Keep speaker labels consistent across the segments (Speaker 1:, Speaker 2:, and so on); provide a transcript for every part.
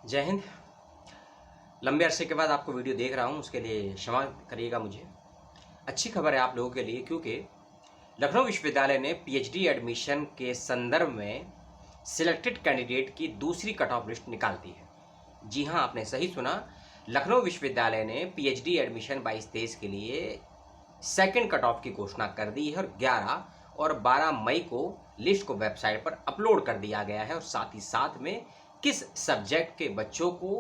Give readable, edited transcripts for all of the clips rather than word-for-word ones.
Speaker 1: जय हिंद। लंबे अरसे के बाद आपको वीडियो देख रहा हूँ, उसके लिए क्षमा करिएगा मुझे। अच्छी खबर है आप लोगों के लिए, क्योंकि लखनऊ विश्वविद्यालय ने पीएचडी एडमिशन के संदर्भ में सिलेक्टेड कैंडिडेट की दूसरी कट ऑफ लिस्ट निकाल दी है। जी हाँ, आपने सही सुना। लखनऊ विश्वविद्यालय ने पीएचडी एडमिशन 22-23 के लिए सेकंड कट ऑफ की घोषणा कर दी है और 11 और 12 मई को लिस्ट को वेबसाइट पर अपलोड कर दिया गया है। और साथ ही साथ में किस सब्जेक्ट के बच्चों को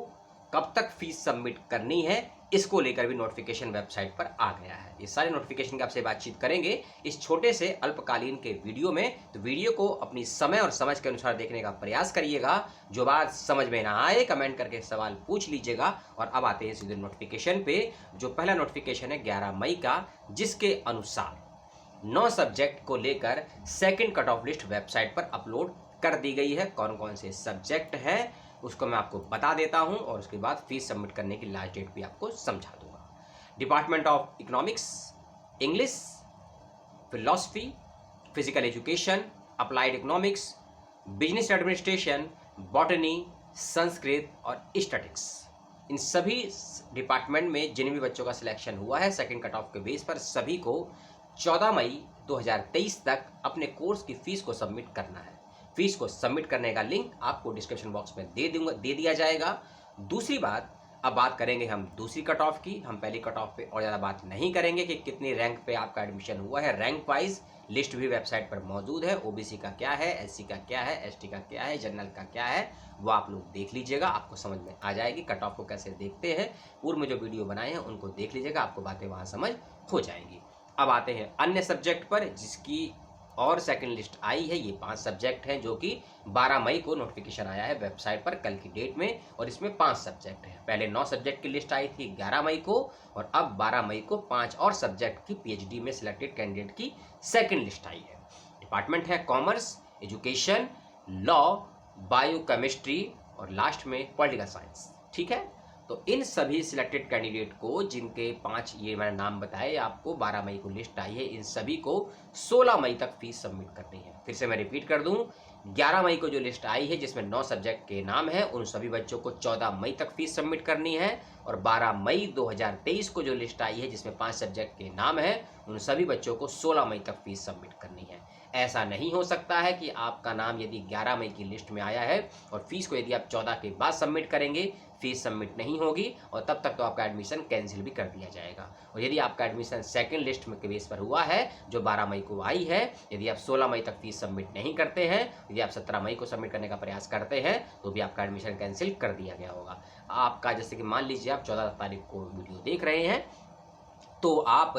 Speaker 1: कब तक फीस सबमिट करनी है, इसको लेकर भी नोटिफिकेशन वेबसाइट पर आ गया है। ये सारे नोटिफिकेशन की आपसे बातचीत करेंगे इस छोटे से अल्पकालीन के वीडियो में। तो वीडियो को अपनी समय और समझ के अनुसार देखने का प्रयास करिएगा। जो बात समझ में ना आए कमेंट करके सवाल पूछ लीजिएगा। और अब आते हैं सीधे नोटिफिकेशन पे। जो पहला नोटिफिकेशन है 11 मई का, जिसके अनुसार 9 सब्जेक्ट को लेकर second cut off list website पर अपलोड कर दी गई है। कौन कौन से सब्जेक्ट हैं उसको मैं आपको बता देता हूं और उसके बाद फीस सबमिट करने की लास्ट डेट भी आपको समझा दूंगा। Department of economics, English, philosophy, physical education, applied economics, business administration, botany, Sanskrit और स्टैटिक्स, इन सभी डिपार्टमेंट में जिन भी बच्चों का सिलेक्शन हुआ है सेकंड कट ऑफ के बेस पर, सभी को 14 मई 2023 तक अपने कोर्स की फीस को सबमिट करना है। फीस को सबमिट करने का लिंक आपको डिस्क्रिप्शन बॉक्स में दे दिया जाएगा। दूसरी बात, अब बात करेंगे हम दूसरी कट ऑफ की। हम पहली कट ऑफ पे और ज़्यादा बात नहीं करेंगे कि कितनी रैंक पे आपका एडमिशन हुआ है। रैंक वाइज लिस्ट भी वेबसाइट पर मौजूद है। ओबीसी का क्या है, एससी का क्या है, एसटी का क्या है, जनरल का क्या है, वो आप लोग देख लीजिएगा, आपको समझ में आ जाएगी। कट ऑफ को कैसे देखते हैं, पूर्व में जो वीडियो बनाए हैं उनको देख लीजिएगा, आपको बातें वहाँ समझ हो जाएंगी। अब आते हैं अन्य सब्जेक्ट पर, जिसकी और सेकंड लिस्ट आई है। ये 5 सब्जेक्ट हैं जो कि 12 मई को नोटिफिकेशन आया है वेबसाइट पर कल की डेट में। और इसमें 5 सब्जेक्ट हैं। पहले 9 सब्जेक्ट की लिस्ट आई थी 11 मई को, और अब 12 मई को 5 और सब्जेक्ट की पीएचडी में सिलेक्टेड कैंडिडेट की सेकंड लिस्ट आई है। डिपार्टमेंट है कॉमर्स, एजुकेशन, लॉ, बायोकेमिस्ट्री और लास्ट में पॉलिटिकल साइंस। ठीक है, तो इन सभी सिलेक्टेड कैंडिडेट को, जिनके 5 ये मैंने नाम बताए आपको, 12 मई को लिस्ट आई है, इन सभी को 16 मई तक फीस सबमिट करनी है। फिर से मैं रिपीट कर दूं, 11 मई को जो लिस्ट आई है जिसमें 9 सब्जेक्ट के नाम हैं, उन सभी बच्चों को 14 मई तक फीस सबमिट करनी है। और 12 मई 2023 को जो लिस्ट आई है जिसमें 5 सब्जेक्ट के नाम हैं, उन सभी बच्चों को 16 मई तक फीस सबमिट करनी है। ऐसा नहीं हो सकता है कि आपका नाम यदि 11 मई की लिस्ट में आया है और फीस को यदि आप 14 के बाद सबमिट करेंगे, फीस सबमिट नहीं होगी और तब तक तो आपका एडमिशन कैंसिल भी कर दिया जाएगा। और यदि आपका एडमिशन सेकंड लिस्ट में के बेस पर हुआ है जो 12 मई को आई है, यदि आप 16 मई तक फीस सबमिट नहीं करते हैं, यदि आप 17 मई को सबमिट करने का प्रयास करते हैं, तो भी आपका एडमिशन कैंसिल कर दिया गया होगा। आपका, जैसे कि मान लीजिए आप 14 तारीख को वीडियो देख रहे हैं, तो आप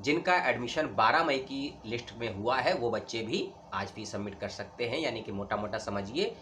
Speaker 1: जिनका एडमिशन 12 मई की लिस्ट में हुआ है वो बच्चे भी आज फीस सबमिट कर सकते हैं। यानी कि मोटा मोटा समझिए,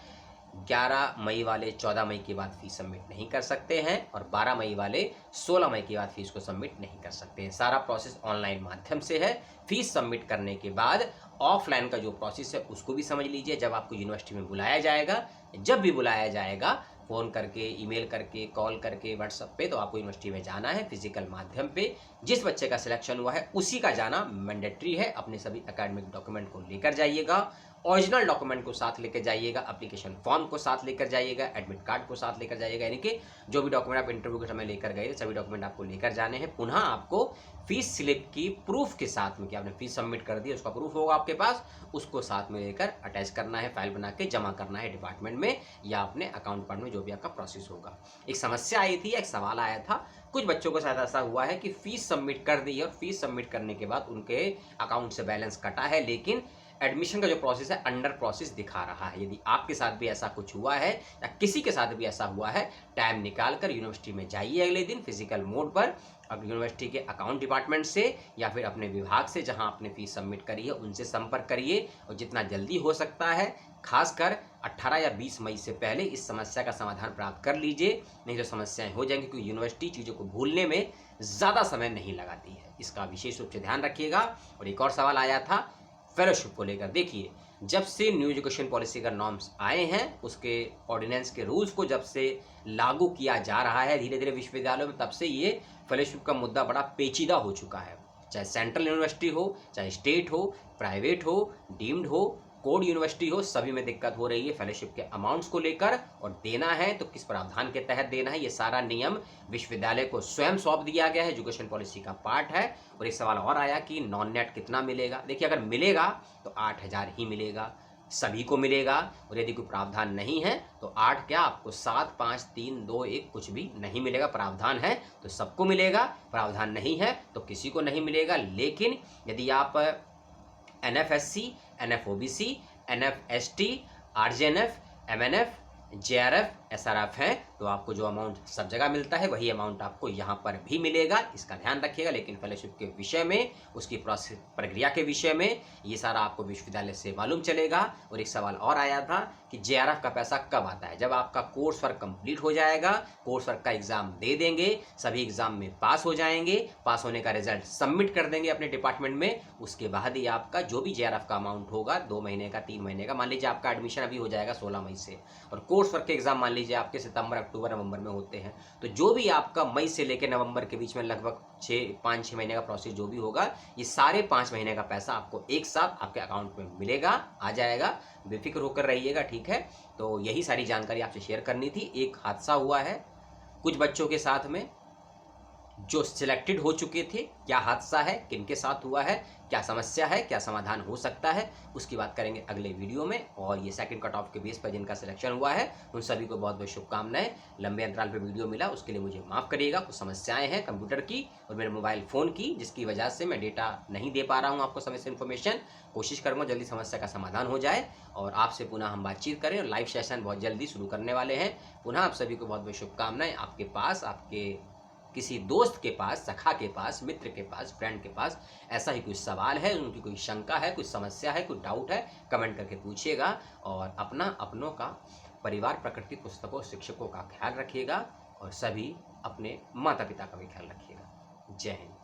Speaker 1: 11 मई वाले 14 मई के बाद फीस सबमिट नहीं कर सकते हैं और 12 मई वाले 16 मई के बाद फीस को सबमिट नहीं कर सकते हैं। सारा प्रोसेस ऑनलाइन माध्यम से है। फीस सबमिट करने के बाद ऑफलाइन का जो प्रोसेस है उसको भी समझ लीजिए। जब आपको यूनिवर्सिटी में बुलाया जाएगा, जब भी बुलाया जाएगा, फ़ोन करके, ईमेल करके, कॉल करके, व्हाट्सएप पे, तो आपको यूनिवर्सिटी में जाना है फिजिकल माध्यम पे। जिस बच्चे का सिलेक्शन हुआ है उसी का जाना मैंडेटरी है। अपने सभी एकेडमिक डॉक्यूमेंट को लेकर जाइएगा, ओरिजिनल डॉक्यूमेंट को साथ लेकर जाइएगा, एप्लीकेशन फॉर्म को साथ लेकर जाइएगा, एडमिट कार्ड को साथ लेकर जाइएगा। यानी कि जो भी डॉक्यूमेंट आप इंटरव्यू के समय लेकर गए थे सभी डॉक्यूमेंट आपको लेकर जाने हैं। पुनः आपको फीस स्लिप की प्रूफ के साथ में, कि आपने फीस सबमिट कर दी, उसका प्रूफ होगा आपके पास, उसको साथ में लेकर अटैच करना है, फाइल बना के जमा करना है डिपार्टमेंट में या अपने अकाउंट पर में, जो भी आपका प्रोसेस होगा। एक समस्या आई थी, एक सवाल आया था, कुछ बच्चों को शायद ऐसा हुआ है कि फीस सबमिट कर दी है और फीस सबमिट करने के बाद उनके अकाउंट से बैलेंस कटा है, लेकिन एडमिशन का जो प्रोसेस है अंडर प्रोसेस दिखा रहा है। यदि आपके साथ भी ऐसा कुछ हुआ है या किसी के साथ भी ऐसा हुआ है, टाइम निकाल कर यूनिवर्सिटी में जाइए अगले दिन फिजिकल मोड पर। अब यूनिवर्सिटी के अकाउंट डिपार्टमेंट से या फिर अपने विभाग से जहां आपने फीस सबमिट करी है उनसे संपर्क करिए और जितना जल्दी हो सकता है, खासकर 18 या 20 मई से पहले इस समस्या का समाधान प्राप्त कर लीजिए, नहीं तो समस्याएं हो जाएंगी। क्योंकि यूनिवर्सिटी चीज़ों को भूलने में ज़्यादा समय नहीं लगाती है, इसका विशेष रूप से ध्यान रखिएगा। और एक और सवाल आया था फेलोशिप को लेकर। देखिए, जब से न्यू एजुकेशन पॉलिसी का नॉर्म्स आए हैं, उसके ऑर्डिनेंस के रूल्स को जब से लागू किया जा रहा है धीरे धीरे विश्वविद्यालयों में, तब से ये फेलोशिप का मुद्दा बड़ा पेचीदा हो चुका है। चाहे सेंट्रल यूनिवर्सिटी हो, चाहे स्टेट हो, प्राइवेट हो, डीम्ड हो, कोड यूनिवर्सिटी हो, सभी में दिक्कत हो रही है फेलोशिप के अमाउंट्स को लेकर, और देना है तो किस प्रावधान के तहत देना है, ये सारा नियम विश्वविद्यालय को स्वयं सौंप दिया गया है, एजुकेशन पॉलिसी का पार्ट है। और एक सवाल और आया कि नॉन नेट कितना मिलेगा। देखिए, अगर मिलेगा तो 8,000 ही मिलेगा, सभी को मिलेगा। और यदि कोई प्रावधान नहीं है तो 8 क्या, आपको 7, 5, 3, 2, 1 कुछ भी नहीं मिलेगा। प्रावधान है तो सबको मिलेगा, प्रावधान नहीं है तो किसी को नहीं मिलेगा। लेकिन यदि आप NFSC, NFOBC, NFST, RJNF, MNF, JRF, SRF हैं तो आपको जो अमाउंट सब जगह मिलता है वही अमाउंट आपको यहाँ पर भी मिलेगा, इसका ध्यान रखिएगा। लेकिन फेलोशिप के विषय में, उसकी प्रोसेस प्रक्रिया के विषय में ये सारा आपको विश्वविद्यालय से मालूम चलेगा। और एक सवाल और आया था कि JRF का पैसा कब आता है। जब आपका कोर्स वर्क कंप्लीट हो जाएगा, कोर्स वर्क का एग्जाम दे देंगे, सभी एग्जाम में पास हो जाएंगे, पास होने का रिजल्ट सबमिट कर देंगे अपने डिपार्टमेंट में, उसके बाद ही आपका जो भी JRF का अमाउंट होगा, 2 महीने का, 3 महीने का, मान लीजिए आपका एडमिशन अभी हो जाएगा 16 मई से, और कोर्स वर्क के एग्जाम मान लीजिए आपके सितंबर, अक्टूबर, नवंबर में होते हैं, तो जो भी आपका मई से लेकर नवंबर के बीच में लगभग 5-6 महीने का प्रोसेस जो भी होगा, ये सारे 5 महीने का पैसा आपको एक साथ आपके अकाउंट में मिलेगा, आ जाएगा। बेफिक्र होकर रहिएगा, ठीक है। तो यही सारी जानकारी आपसे शेयर करनी थी। एक हादसा हुआ है कुछ बच्चों के साथ में जो सिलेक्टेड हो चुके थे। क्या हादसा है, किनके साथ हुआ है, क्या समस्या है, क्या समाधान हो सकता है, उसकी बात करेंगे अगले वीडियो में। और ये सेकंड कट ऑफ के बेस पर जिनका सिलेक्शन हुआ है उन सभी को बहुत बहुत शुभकामनाएं। लंबे अंतराल पर वीडियो मिला उसके लिए मुझे माफ़ करिएगा। कुछ समस्याएं हैं कंप्यूटर की और मेरे मोबाइल फ़ोन की, जिसकी वजह से मैं डेटा नहीं दे पा रहा हूँ आपको समय से इन्फॉर्मेशन। कोशिश करूँगा जल्दी समस्या का समाधान हो जाए और आपसे पुनः हम बातचीत करें। और लाइव सेशन बहुत जल्दी शुरू करने वाले हैं। पुनः आप सभी को बहुत बहुत शुभकामनाएं। आपके पास, आपके किसी दोस्त के पास, सखा के पास, मित्र के पास, फ्रेंड के पास ऐसा ही कोई सवाल है, उनकी कोई शंका है, कोई समस्या है, कोई डाउट है, कमेंट करके पूछिएगा। और अपना, अपनों का, परिवार, प्रकृति, पुस्तकों, शिक्षकों का ख्याल रखिएगा और सभी अपने माता पिता का भी ख्याल रखिएगा। जय हिंद।